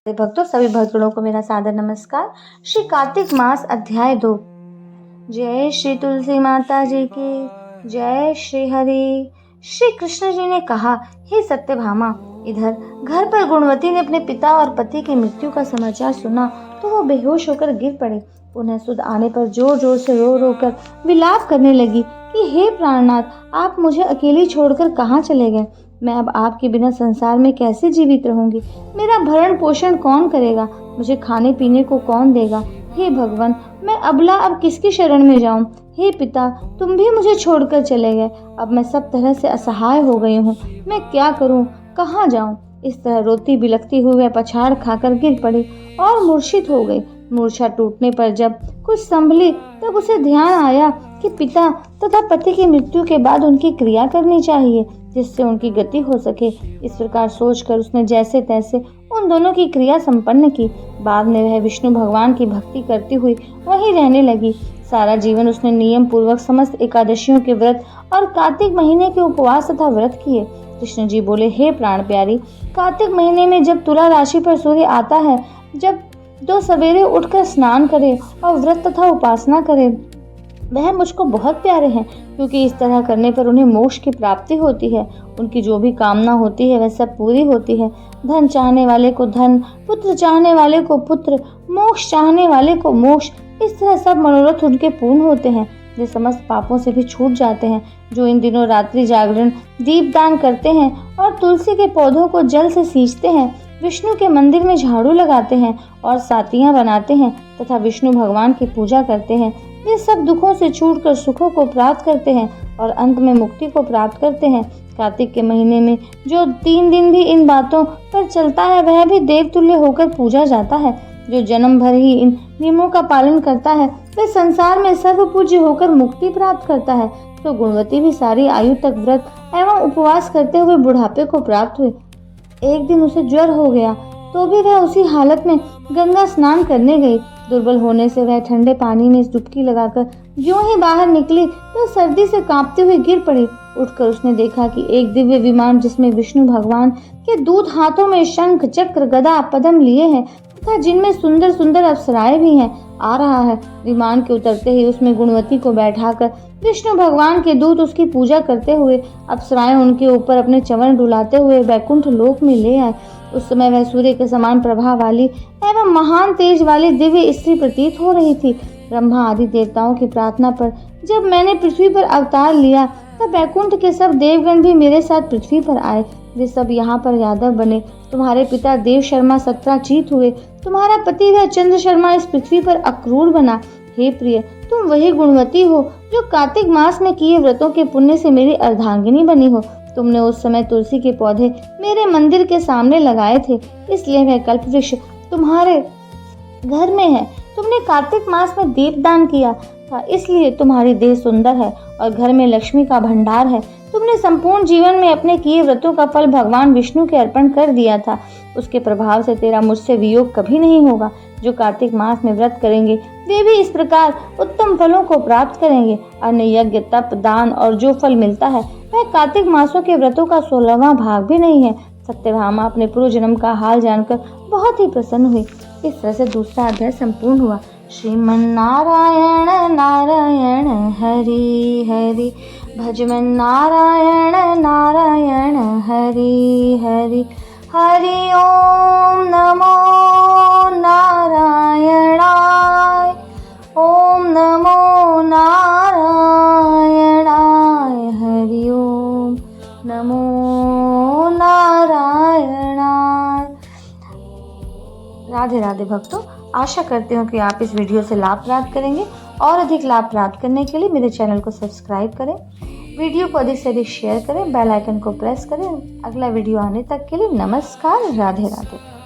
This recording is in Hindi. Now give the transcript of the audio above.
भक्तों, सभी भक्तों को मेरा सादर नमस्कार। श्री कार्तिक मास अध्याय 2। जय श्री तुलसी माता जी की जय। श्री हरि। श्री कृष्ण जी ने कहा, हे सत्यभामा, इधर घर पर गुणवती ने अपने पिता और पति की मृत्यु का समाचार सुना तो वो बेहोश होकर गिर पड़े। उन्हें सुध आने पर जोर जोर से रो रो कर विलाप करने लगी कि हे प्राणनाथ, आप मुझे अकेली छोड़कर कहाँ चले गए। मैं अब आपके बिना संसार में कैसे जीवित रहूंगी। मेरा भरण पोषण कौन करेगा, मुझे खाने पीने को कौन देगा। हे भगवान, मैं अबला अब किसकी शरण में जाऊं। हे पिता, तुम भी मुझे छोड़कर चले गए। अब मैं सब तरह से असहाय हो गई हूँ। मैं क्या करूँ, कहाँ जाऊं। इस तरह रोती बिलखती हुई वह पछाड़ खाकर गिर पड़ी और मूर्छित हो गई। मूर्छा टूटने पर जब कुछ संभली तब उसे ध्यान आया कि पिता तथा पति की मृत्यु के बाद उनकी क्रिया करनी चाहिए जिससे उनकी गति हो सके। इस प्रकार सोचकर उसने जैसे तैसे उन दोनों की क्रिया संपन्न की। बाद में वह विष्णु भगवान की भक्ति करती हुई वहीं रहने लगी। सारा जीवन उसने नियम पूर्वक समस्त एकादशियों के व्रत और कार्तिक महीने के उपवास तथा व्रत किए। कृष्ण जी बोले, हे प्राण प्यारी, कार्तिक महीने में जब तुला राशि पर सूर्य आता है, जब दो सवेरे उठकर स्नान करे और व्रत तथा उपासना करे, वह मुझको बहुत प्यारे हैं, क्योंकि इस तरह करने पर उन्हें मोक्ष की प्राप्ति होती है। उनकी जो भी कामना होती है वह सब पूरी होती है। धन चाहने वाले को धन, पुत्र चाहने वाले को पुत्र, मोक्ष चाहने वाले को मोक्ष, इस तरह सब मनोरथ उनके पूर्ण होते हैं। वे समस्त पापों से भी छूट जाते हैं। जो इन दिनों रात्रि जागरण, दीपदान करते हैं और तुलसी के पौधों को जल से सींचते हैं, विष्णु के मंदिर में झाड़ू लगाते हैं और सातियां बनाते हैं तथा विष्णु भगवान की पूजा करते हैं, वे सब दुखों से छूटकर सुखों को प्राप्त करते हैं और अंत में मुक्ति को प्राप्त करते हैं। कार्तिक के महीने में जो 3 दिन भी इन बातों पर चलता है वह भी देवतुल्य होकर पूजा जाता है। जो जन्म भर ही इन नियमों का पालन करता है वह संसार में सर्व पूज्य होकर मुक्ति प्राप्त करता है। तो गुणवती भी सारी आयु तक व्रत एवं उपवास करते हुए बुढ़ापे को प्राप्त हुई। एक दिन उसे ज्वर हो गया तो भी वह उसी हालत में गंगा स्नान करने गई। दुर्बल होने से वह ठंडे पानी में डुबकी लगाकर यूं ही बाहर निकली तो सर्दी से कांपते हुए गिर पड़ी। उठकर उसने देखा कि एक दिव्य विमान जिसमें विष्णु भगवान के दूत हाथों में शंख, चक्र, गदा, पद्म लिए हैं तथा जिनमें सुंदर सुंदर अप्सराएं भी हैं, आ रहा है। विमान के उतरते ही उसमें गुणवती को बैठाकर विष्णु भगवान के दूत उसकी पूजा करते हुए, अप्सराएं उनके ऊपर अपने चरण डुलाते हुए वैकुंठ लोक में ले आए। उस समय वह सूर्य के समान प्रभा वाली एवं महान तेज वाली दिव्य स्त्री प्रतीत हो रही थी। ब्रह्मा आदि देवताओं की प्रार्थना पर जब मैंने पृथ्वी पर अवतार लिया तब वैकुंठ के सब देवगण भी मेरे साथ पृथ्वी पर आए। वे सब यहाँ पर यादव बने। तुम्हारे पिता देव शर्मा सत्राजीत हुए। तुम्हारा पति वह चंद्र शर्मा इस पृथ्वी पर अक्रूर बना। हे प्रिय, तुम वही गुणवती हो जो कार्तिक मास में किए व्रतों के पुण्य से मेरी अर्धांगिनी बनी हो। तुमने उस समय तुलसी के पौधे मेरे मंदिर के सामने लगाए थे, इसलिए वह कल्पवृक्ष तुम्हारे घर में है। तुमने कार्तिक मास में दीपदान किया था, इसलिए तुम्हारी देह सुंदर है और घर में लक्ष्मी का भंडार है। तुमने संपूर्ण जीवन में अपने किए व्रतों का फल भगवान विष्णु के अर्पण कर दिया था। उसके प्रभाव से तेरा मुझसे वियोग कभी नहीं होगा। जो कार्तिक मास में व्रत करेंगे वे भी इस प्रकार उत्तम फलों को प्राप्त करेंगे। अन्य यज्ञ, तप, दान और जो फल मिलता है वह कार्तिक मासों के व्रतों का 16वां भाग भी नहीं है। सत्यभामा अपने पूर्व जन्म का हाल जानकर बहुत ही प्रसन्न हुई। इस तरह से दूसरा अध्याय संपूर्ण हुआ। श्रीमन नारायण नारायण हरि हरि, भजमन नारायण नारायण हरि हरि, हरि ओम नमो नारायणाय, ओम नमो नारायणाय, हरि ओम नमो नारायणाय। राधे राधे भक्तों, आशा करती हूँ कि आप इस वीडियो से लाभ प्राप्त करेंगे और अधिक लाभ प्राप्त करने के लिए मेरे चैनल को सब्सक्राइब करें, वीडियो को अधिक से अधिक शेयर करें, बेल आइकन को प्रेस करें। अगला वीडियो आने तक के लिए नमस्कार। राधे राधे।